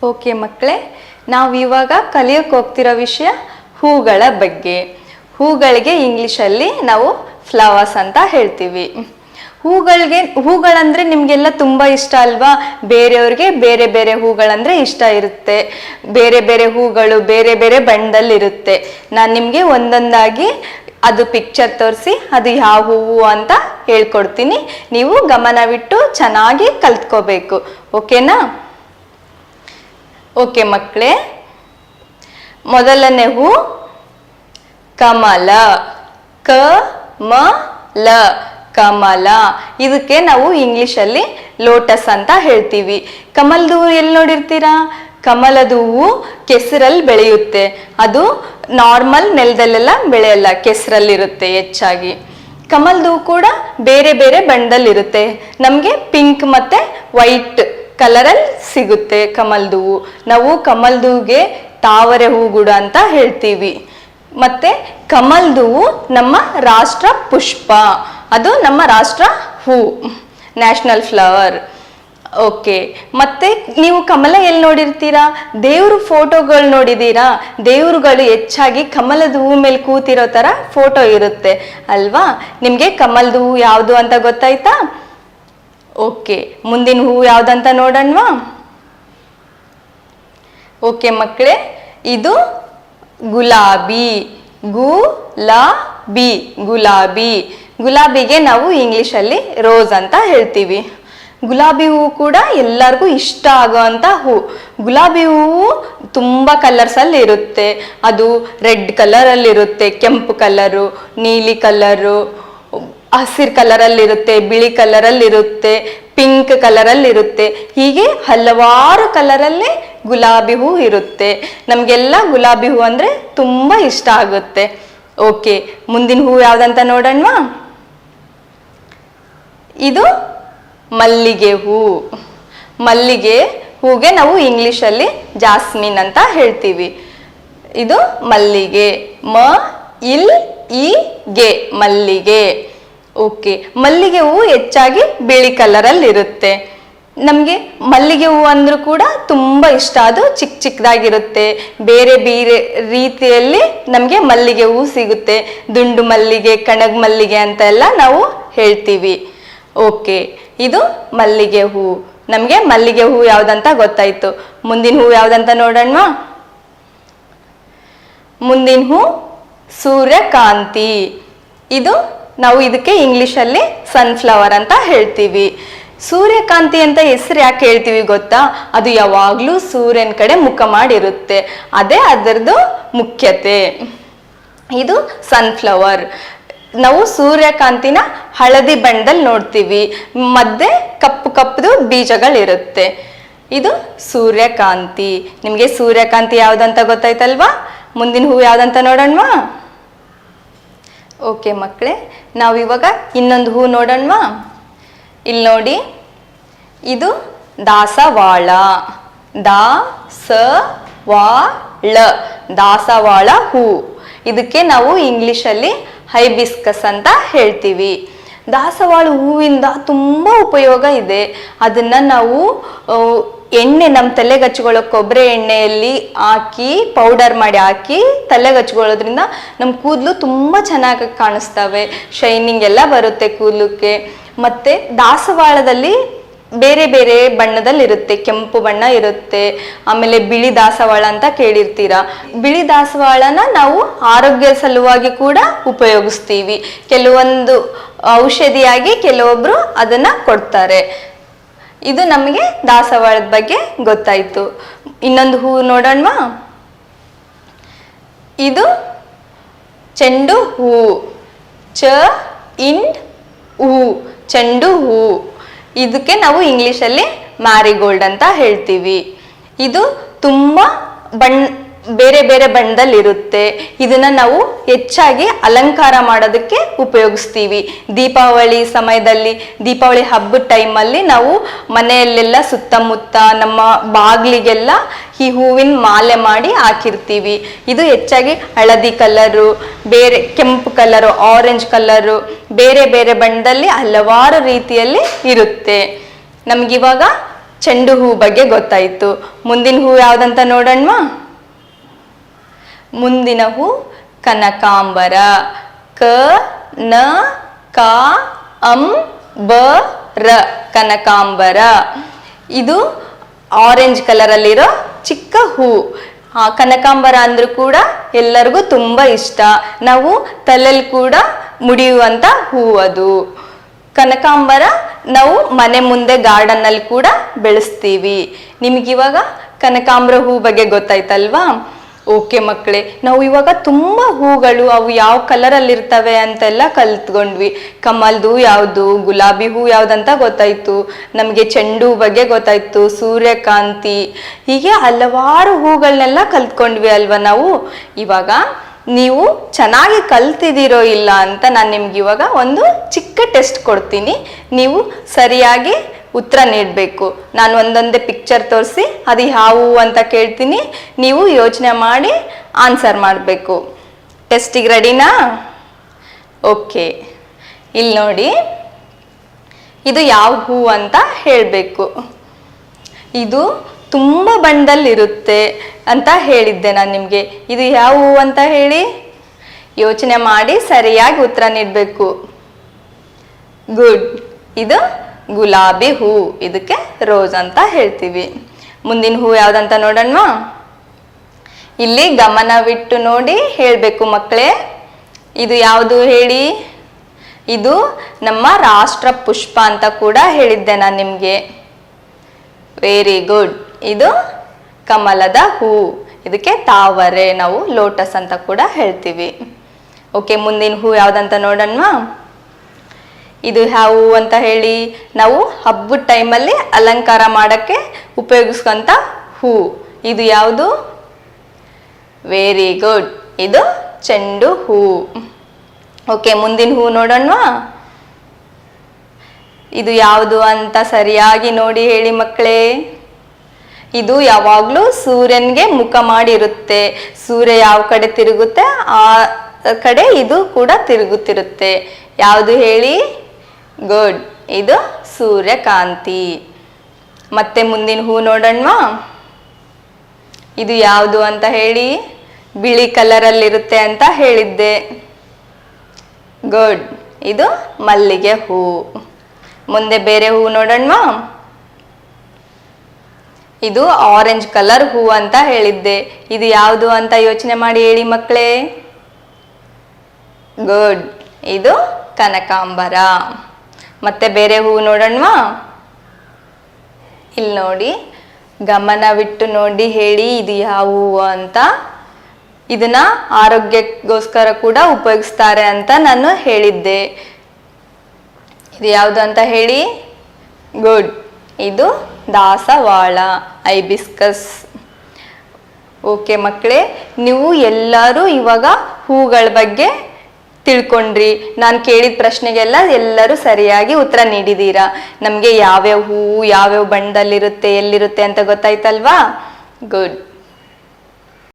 Okay ಮಕ್ಕಳೇ, ನಾವು ಇವಾಗ ಕಲಿಯೋಕೆ ಹೋಗ್ತಿರೋ ವಿಷಯ ಹೂಗಳ ಬಗ್ಗೆ. ಹೂಗಳಿಗೆ ಇಂಗ್ಲೀಷಲ್ಲಿ ನಾವು ಫ್ಲವರ್ಸ್ ಅಂತ ಹೇಳ್ತೀವಿ. ಹೂಗಳಂದ್ರೆ ನಿಮಗೆಲ್ಲ ತುಂಬ ಇಷ್ಟ ಅಲ್ವಾ? ಬೇರೆಯವ್ರಿಗೆ ಬೇರೆ ಬೇರೆ ಹೂಗಳಂದ್ರೆ ಇಷ್ಟ ಇರುತ್ತೆ. ಬೇರೆ ಬೇರೆ ಹೂಗಳು ಬೇರೆ ಬೇರೆ ಬಣ್ಣದಲ್ಲಿರುತ್ತೆ. ನಾನು ನಿಮಗೆ ಒಂದೊಂದಾಗಿ ಅದು ಪಿಕ್ಚರ್ ತೋರಿಸಿ ಅದು ಯಾವ ಹೂವು ಅಂತ ಹೇಳ್ಕೊಡ್ತೀನಿ. ನೀವು ಗಮನವಿಟ್ಟು ಚೆನ್ನಾಗಿ ಕಲ್ತ್ಕೋಬೇಕು. ಓಕೆನಾ? ಓಕೆ ಮಕ್ಕಳೇ, ಮೊದಲನೇ ಹೂ ಕಮಲ. ಕಮಲ, ಕಮಲ. ಇದಕ್ಕೆ ನಾವು ಇಂಗ್ಲಿಷಲ್ಲಿ ಲೋಟಸ್ ಅಂತ ಹೇಳ್ತೀವಿ. ಕಮಲದ ಹೂವು ಎಲ್ಲಿ ನೋಡಿರ್ತೀರಾ? ಕಮಲದ ಹೂವು ಕೆಸರಲ್ಲಿ ಬೆಳೆಯುತ್ತೆ. ಅದು ನಾರ್ಮಲ್ ನೆಲದಲ್ಲೆಲ್ಲ ಬೆಳೆಯಲ್ಲ, ಕೆಸರಲ್ಲಿರುತ್ತೆ ಹೆಚ್ಚಾಗಿ. ಕಮಲದ ಹೂವು ಕೂಡ ಬೇರೆ ಬೇರೆ ಬಣ್ಣದಲ್ಲಿರುತ್ತೆ. ನಮಗೆ ಪಿಂಕ್ ಮತ್ತೆ ವೈಟ್ ಕಲರಲ್ಲಿ ಸಿಗುತ್ತೆ ಕಮಲದ ಹೂವು. ನಾವು ಕಮಲದ ಹೂವಿಗೆ ತಾವರೆ ಹೂಗುಡ ಅಂತ ಹೇಳ್ತೀವಿ. ಮತ್ತೆ ಕಮಲದ ಹೂವು ನಮ್ಮ ರಾಷ್ಟ್ರ ಪುಷ್ಪ. ಅದು ನಮ್ಮ ರಾಷ್ಟ್ರ ಹೂ, ನ್ಯಾಷನಲ್ ಫ್ಲವರ್. ಓಕೆ, ಮತ್ತೆ ನೀವು ಕಮಲ ಎಲ್ಲಿ ನೋಡಿರ್ತೀರಾ? ದೇವ್ರ ಫೋಟೋಗಳು ನೋಡಿದ್ದೀರಾ? ದೇವ್ರುಗಳು ಹೆಚ್ಚಾಗಿ ಕಮಲದ ಹೂ ಮೇಲೆ ಕೂತಿರೋ ಥರ ಫೋಟೋ ಇರುತ್ತೆ ಅಲ್ವಾ? ನಿಮಗೆ ಕಮಲದ ಹೂ ಯಾವುದು ಅಂತ ಗೊತ್ತಾಯ್ತಾ? ಓಕೆ, ಮುಂದಿನ ಹೂ ಯಾವುದಂತ ನೋಡೋಣವಾ? ಓಕೆ ಮಕ್ಕಳೇ, ಇದು ಗುಲಾಬಿ. ಗುಲಾಬಿ, ಗುಲಾಬಿ. ಗುಲಾಬಿಗೆ ನಾವು ಇಂಗ್ಲಿಷಲ್ಲಿ ರೋಸ್ ಅಂತ ಹೇಳ್ತೀವಿ. ಗುಲಾಬಿ ಹೂವು ಕೂಡ ಎಲ್ಲರಿಗೂ ಇಷ್ಟ ಆಗೋವಂಥ ಹೂ. ಗುಲಾಬಿ ಹೂವು ತುಂಬ ಕಲರ್ಸಲ್ಲಿ ಇರುತ್ತೆ. ಅದು ರೆಡ್ ಕಲರಲ್ಲಿರುತ್ತೆ, ಕೆಂಪು ಕಲರು, ನೀಲಿ ಕಲರು, ಹಸಿರು ಕಲರಲ್ಲಿರುತ್ತೆ, ಬಿಳಿ ಕಲರಲ್ಲಿರುತ್ತೆ, ಪಿಂಕ್ ಕಲರಲ್ಲಿರುತ್ತೆ. ಹೀಗೆ ಹಲವಾರು ಕಲರಲ್ಲಿ ಗುಲಾಬಿ ಹೂ ಇರುತ್ತೆ. ನಮಗೆಲ್ಲ ಗುಲಾಬಿ ಹೂ ಅಂದರೆ ತುಂಬ ಇಷ್ಟ ಆಗುತ್ತೆ. ಓಕೆ, ಮುಂದಿನ ಹೂ ಯಾವುದಂತ ನೋಡೋಣವಾ? ಇದು ಮಲ್ಲಿಗೆ ಹೂ. ಮಲ್ಲಿಗೆ ಹೂಗೆ ನಾವು ಇಂಗ್ಲಿಷಲ್ಲಿ ಜಾಸ್ಮಿನ್ ಅಂತ ಹೇಳ್ತೀವಿ. ಇದು ಮಲ್ಲಿಗೆ. ಮ-ಇಲ್-ಇ-ಗೆ, ಮಲ್ಲಿಗೆ. ಓಕೆ, ಮಲ್ಲಿಗೆ ಹೂವು ಹೆಚ್ಚಾಗಿ ಬಿಳಿ ಕಲರಲ್ಲಿರುತ್ತೆ. ನಮಗೆ ಮಲ್ಲಿಗೆ ಹೂವು ಅಂದ್ರೂ ಕೂಡ ತುಂಬ ಇಷ್ಟ. ಅದು ಚಿಕ್ಕ ಚಿಕ್ಕದಾಗಿರುತ್ತೆ. ಬೇರೆ ಬೇರೆ ರೀತಿಯಲ್ಲಿ ನಮಗೆ ಮಲ್ಲಿಗೆ ಹೂವು ಸಿಗುತ್ತೆ. ದುಂಡು ಮಲ್ಲಿಗೆ, ಕಣಗ್ ಮಲ್ಲಿಗೆ ಅಂತ ಎಲ್ಲ ನಾವು ಹೇಳ್ತೀವಿ. ಓಕೆ, ಇದು ಮಲ್ಲಿಗೆ ಹೂ. ನಮಗೆ ಮಲ್ಲಿಗೆ ಹೂ ಯಾವುದಂತ ಗೊತ್ತಾಯ್ತು. ಮುಂದಿನ ಹೂ ಯಾವುದಂತ ನೋಡೋಣವಾ? ಮುಂದಿನ ಹೂ ಸೂರ್ಯಕಾಂತಿ. ಇದು ನಾವು ಇದಕ್ಕೆ ಇಂಗ್ಲಿಷಲ್ಲಿ ಸನ್ಫ್ಲವರ್ ಅಂತ ಹೇಳ್ತೀವಿ. ಸೂರ್ಯಕಾಂತಿ ಅಂತ ಹೆಸರು ಯಾಕೆ ಹೇಳ್ತೀವಿ ಗೊತ್ತಾ? ಅದು ಯಾವಾಗಲೂ ಸೂರ್ಯನ ಕಡೆ ಮುಖ ಮಾಡಿರುತ್ತೆ. ಅದೇ ಅದರದ್ದು ಮುಖ್ಯತೆ. ಇದು ಸನ್ಫ್ಲವರ್. ನಾವು ಸೂರ್ಯಕಾಂತಿನ ಹಳದಿ ಬಣ್ಣದಲ್ಲಿ ನೋಡ್ತೀವಿ. ಮಧ್ಯೆ ಕಪ್ಪು ಕಪ್ಪದು ಬೀಜಗಳಿರುತ್ತೆ. ಇದು ಸೂರ್ಯಕಾಂತಿ. ನಿಮಗೆ ಸೂರ್ಯಕಾಂತಿ ಯಾವುದಂತ ಗೊತ್ತಾಯ್ತಲ್ವಾ? ಮುಂದಿನ ಹೂ ಯಾವುದಂತ ನೋಡೋಣವಾ? ಓಕೆ ಮಕ್ಕಳೇ, ನಾವು ಇವಾಗ ಇನ್ನೊಂದು ಹೂ ನೋಡೋಣವಾ? ಇಲ್ಲಿ ನೋಡಿ, ಇದು ದಾಸವಾಳ. ದಾಸವಾಳ, ದಾಸವಾಳ ಹೂ. ಇದಕ್ಕೆ ನಾವು ಇಂಗ್ಲಿಷಲ್ಲಿ ಹೈಬಿಸ್ಕಸ್ ಅಂತ ಹೇಳ್ತೀವಿ. ದಾಸವಾಳ ಹೂವಿಂದ ತುಂಬ ಉಪಯೋಗ ಇದೆ. ಅದನ್ನ ನಾವು ಎಣ್ಣೆ, ನಮ್ಮ ತಲೆಗೆ ಹಚ್ಕೊಳ್ಳೋ ಕೊಬ್ಬರಿ ಎಣ್ಣೆಯಲ್ಲಿ ಹಾಕಿ ಪೌಡರ್ ಮಾಡಿ ಹಾಕಿ ತಲೆಗೆ ಹಚ್ಕೊಳ್ಳೋದ್ರಿಂದ ನಮ್ಮ ಕೂದಲು ತುಂಬ ಚೆನ್ನಾಗಿ ಕಾಣಿಸ್ತವೆ. ಶೈನಿಂಗ್ ಎಲ್ಲ ಬರುತ್ತೆ ಕೂದಲಕ್ಕೆ. ಮತ್ತು ದಾಸವಾಳದಲ್ಲಿ ಬೇರೆ ಬೇರೆ ಬಣ್ಣದಲ್ಲಿ ಇರುತ್ತೆ. ಕೆಂಪು ಬಣ್ಣ ಇರುತ್ತೆ, ಆಮೇಲೆ ಬಿಳಿ ದಾಸವಾಳ ಅಂತ ಕೇಳಿರ್ತೀರಾ. ಬಿಳಿ ದಾಸವಾಳನ ನಾವು ಆರೋಗ್ಯ ಸಲುವಾಗಿ ಕೂಡ ಉಪಯೋಗಿಸ್ತೀವಿ. ಕೆಲವೊಂದು ಔಷಧಿಯಾಗಿ ಕೆಲವೊಬ್ರು ಅದನ್ನ ಕೊಡ್ತಾರೆ. ಇದು ನಮಗೆ ದಾಸವಾಳದ ಬಗ್ಗೆ ಗೊತ್ತಾಯ್ತು. ಇನ್ನೊಂದು ಹೂ ನೋಡೋಣವಾ? ಇದು ಚೆಂಡು ಹೂ. ಹೂ, ಚೆಂಡು ಹೂ. ಇದಕ್ಕೆ ನಾವು ಇಂಗ್ಲಿಷಲ್ಲಿ ಮ್ಯಾರಿಗೋಲ್ಡ್ ಅಂತ ಹೇಳ್ತೀವಿ. ಇದು ತುಂಬ ಬೇರೆ ಬೇರೆ ಬಣ್ಣದಲ್ಲಿರುತ್ತೆ. ಇದನ್ನ ನಾವು ಹೆಚ್ಚಾಗಿ ಅಲಂಕಾರ ಮಾಡೋದಕ್ಕೆ ಉಪಯೋಗಿಸ್ತೀವಿ. ದೀಪಾವಳಿ ಸಮಯದಲ್ಲಿ, ದೀಪಾವಳಿ ಹಬ್ಬದ ಟೈಮಲ್ಲಿ ನಾವು ಮನೆಯಲ್ಲೆಲ್ಲ ಸುತ್ತಮುತ್ತ ನಮ್ಮ ಬಾಗಿಲಿಗೆಲ್ಲ ಈ ಹೂವಿನ ಮಾಲೆ ಮಾಡಿ ಹಾಕಿರ್ತೀವಿ. ಇದು ಹೆಚ್ಚಾಗಿ ಹಳದಿ ಕಲರು, ಬೇರೆ ಕೆಂಪು ಕಲರು, ಆರೆಂಜ್ ಕಲರು, ಬೇರೆ ಬೇರೆ ಬಣ್ಣದಲ್ಲಿ ಹಲವಾರು ರೀತಿಯಲ್ಲಿ ಇರುತ್ತೆ. ನಮಗಿವಾಗ ಚೆಂಡು ಹೂ ಬಗ್ಗೆ ಗೊತ್ತಾಯ್ತು. ಮುಂದಿನ ಹೂ ಯಾವ್ದಂತ ನೋಡೋಣ. ಮುಂದಿನ ಹೂ ಕನಕಾಂಬರ. ಕ ನ ಕ ಅಂ ಬ ರ ಕನಕಾಂಬರ. ಇದು ಆರೆಂಜ್ ಕಲರ್ ಅಲ್ಲಿರೋ ಚಿಕ್ಕ ಹೂ. ಕನಕಾಂಬರ ಅಂದ್ರೂ ಕೂಡ ಎಲ್ಲರಿಗೂ ತುಂಬಾ ಇಷ್ಟ. ನಾವು ತಲೆಯಲ್ಲಿ ಕೂಡ ಮುಡಿಯುವಂತ ಹೂ ಅದು. ಕನಕಾಂಬರ ನಾವು ಮನೆ ಮುಂದೆ ಗಾರ್ಡನ್ ಅಲ್ಲಿ ಕೂಡ ಬೆಳೆಸ್ತೀವಿ. ನಿಮ್ಗಿವಾಗ ಕನಕಾಂಬರ ಹೂ ಬಗ್ಗೆ ಗೊತ್ತಾಯ್ತಲ್ವಾ? ಓಕೆ ಮಕ್ಕಳೇ, ನಾವು ಇವಾಗ ತುಂಬಾ ಹೂಗಳು ಅವು ಯಾವ ಕಲರ್ ಅಲ್ಲಿ ಇರ್ತವೆ ಅಂತೆಲ್ಲ ಕಲ್ತ್ಕೊಂಡ್ವಿ. ಕಮಲ್ದು ಯಾವ್ದು, ಗುಲಾಬಿ ಹೂ ಯಾವ್ದಂತ ಗೊತ್ತಾಯ್ತು, ನಮ್ಗೆ ಚೆಂಡು ಹೂ ಬಗ್ಗೆ ಗೊತ್ತಾಯ್ತು, ಸೂರ್ಯಕಾಂತಿ, ಹೀಗೆ ಹಲವಾರು ಹೂಗಳನ್ನೆಲ್ಲ ಕಲ್ತ್ಕೊಂಡ್ವಿ ಅಲ್ವಾ ನಾವು. ಇವಾಗ ನೀವು ಚೆನ್ನಾಗಿ ಕಲ್ತಿದ್ದೀರೋ ಇಲ್ಲ ಅಂತ ನಾನು ನಿಮ್ಗೆ ಇವಾಗ ಒಂದು ಚಿಕ್ಕ ಟೆಸ್ಟ್ ಕೊಡ್ತೀನಿ. ನೀವು ಸರಿಯಾಗಿ ಉತ್ತರ ನೀಡಬೇಕು. ನಾನು ಒಂದೊಂದೇ ಪಿಕ್ಚರ್ ತೋರಿಸಿ ಅದು ಯಾವ ಅಂತ ಕೇಳ್ತೀನಿ, ನೀವು ಯೋಚನೆ ಮಾಡಿ ಆನ್ಸರ್ ಮಾಡಬೇಕು. ಟೆಸ್ಟಿಗೆ ರೆಡಿನಾ? ಓಕೆ, ಇಲ್ಲಿ ನೋಡಿ, ಇದು ಯಾವ ಹೂ ಅಂತ ಹೇಳಬೇಕು. ಇದು ತುಂಬ ಬಣ್ಣದಲ್ಲಿರುತ್ತೆ ಅಂತ ಹೇಳಿದ್ದೆ ನಾನು ನಿಮಗೆ. ಇದು ಯಾವ ಹೂ ಅಂತ ಹೇಳಿ ಯೋಚನೆ ಮಾಡಿ ಸರಿಯಾಗಿ ಉತ್ತರ ನೀಡಬೇಕು. ಗುಡ್, ಇದು ಗುಲಾಬಿ ಹೂ. ಇದಕ್ಕೆ ರೋಸ್ ಅಂತ ಹೇಳ್ತೀವಿ. ಮುಂದಿನ ಹೂ ಯಾವ್ದಂತ ನೋಡೋಣ. ಇಲ್ಲಿ ಗಮನವಿಟ್ಟು ನೋಡಿ ಹೇಳಬೇಕು ಮಕ್ಕಳೇ. ಇದು ಯಾವುದು ಹೇಳಿ? ಇದು ನಮ್ಮ ರಾಷ್ಟ್ರ ಪುಷ್ಪ ಅಂತ ಕೂಡ ಹೇಳಿದ್ದೆ ನಾನು ನಿಮಗೆ. Very good. ಇದು ಕಮಲದ ಹೂ. ಇದಕ್ಕೆ ತಾವರೆ, ನಾವು ಲೋಟಸ್ ಅಂತ ಕೂಡ ಹೇಳ್ತೀವಿ. ಓಕೆ, ಮುಂದಿನ ಹೂ ಯಾವ್ದಂತ ನೋಡೋಣ. ಇದು ಯಾವ ಹೂ ಅಂತ ಹೇಳಿ? ನಾವು ಹಬ್ಬದ ಟೈಮಲ್ಲಿ ಅಲಂಕಾರ ಮಾಡಕ್ಕೆ ಉಪಯೋಗಿಸ್ಕೊಂತ ಹೂ. ಇದು ಯಾವುದು? ವೆರಿ ಗುಡ್, ಇದು ಚೆಂಡು ಹೂ. ಓಕೆ, ಮುಂದಿನ ಹೂ ನೋಡೋಣ. ಇದು ಯಾವುದು ಅಂತ ಸರಿಯಾಗಿ ನೋಡಿ ಹೇಳಿ ಮಕ್ಕಳೇ. ಇದು ಯಾವಾಗ್ಲೂ ಸೂರ್ಯನ್ಗೆ ಮುಖ ಮಾಡಿರುತ್ತೆ. ಸೂರ್ಯ ಯಾವ ಕಡೆ ತಿರುಗುತ್ತೆ ಆ ಕಡೆ ಇದು ಕೂಡ ತಿರುಗುತ್ತಿರುತ್ತೆ. ಯಾವುದು ಹೇಳಿ? ಗುಡ್, ಇದು ಸೂರ್ಯಕಾಂತಿ. ಮತ್ತೆ ಮುಂದಿನ ಹೂ ನೋಡೋಣ. ಇದು ಯಾವುದು ಅಂತ ಹೇಳಿ? ಬಿಳಿ ಕಲರ್ ಅಲ್ಲಿ ಇರುತ್ತೆ ಅಂತ ಹೇಳಿದ್ದೆ. ಗುಡ್, ಇದು ಮಲ್ಲಿಗೆ ಹೂ. ಮುಂದೆ ಬೇರೆ ಹೂ ನೋಡೋಣ. ಇದು ಆರೆಂಜ್ ಕಲರ್ ಹೂ ಅಂತ ಹೇಳಿದ್ದೆ. ಇದು ಯಾವುದು ಅಂತ ಯೋಚನೆ ಮಾಡಿ ಹೇಳಿ ಮಕ್ಕಳೇ. ಗುಡ್, ಇದು ಕನಕಾಂಬರ. ಮತ್ತೆ ಬೇರೆ ಹೂ ನೋಡೋಣ. ಇಲ್ಲಿ ನೋಡಿ, ಗಮನವಿಟ್ಟು ನೋಡಿ ಹೇಳಿ ಇದು ಯಾವ ಹೂವು ಅಂತ. ಇದನ್ನ ಆರೋಗ್ಯಕ್ಕೋಸ್ಕರ ಕೂಡ ಉಪಯೋಗಿಸ್ತಾರೆ ಅಂತ ನಾನು ಹೇಳಿದ್ದೆ. ಇದು ಯಾವುದು ಅಂತ ಹೇಳಿ? ಗುಡ್, ಇದು ದಾಸವಾಳ, ಐಬಿಸ್ಕಸ್. ಓಕೆ ಮಕ್ಕಳೇ, ನೀವು ಎಲ್ಲರೂ ಇವಾಗ ಹೂಗಳ ಬಗ್ಗೆ ತಿಳ್ಕೊಂಡ್ರಿ. ನಾನು ಕೇಳಿದ ಪ್ರಶ್ನೆಗೆಲ್ಲ ಎಲ್ಲರೂ ಸರಿಯಾಗಿ ಉತ್ತರ ನೀಡಿದ್ದೀರಾ. ನಮಗೆ ಯಾವ್ಯಾವ ಹೂವು ಯಾವ್ಯಾವ ಬಣ್ಣದಲ್ಲಿರುತ್ತೆ, ಎಲ್ಲಿರುತ್ತೆ ಅಂತ ಗೊತ್ತಾಯ್ತಲ್ವಾ? ಗುಡ್.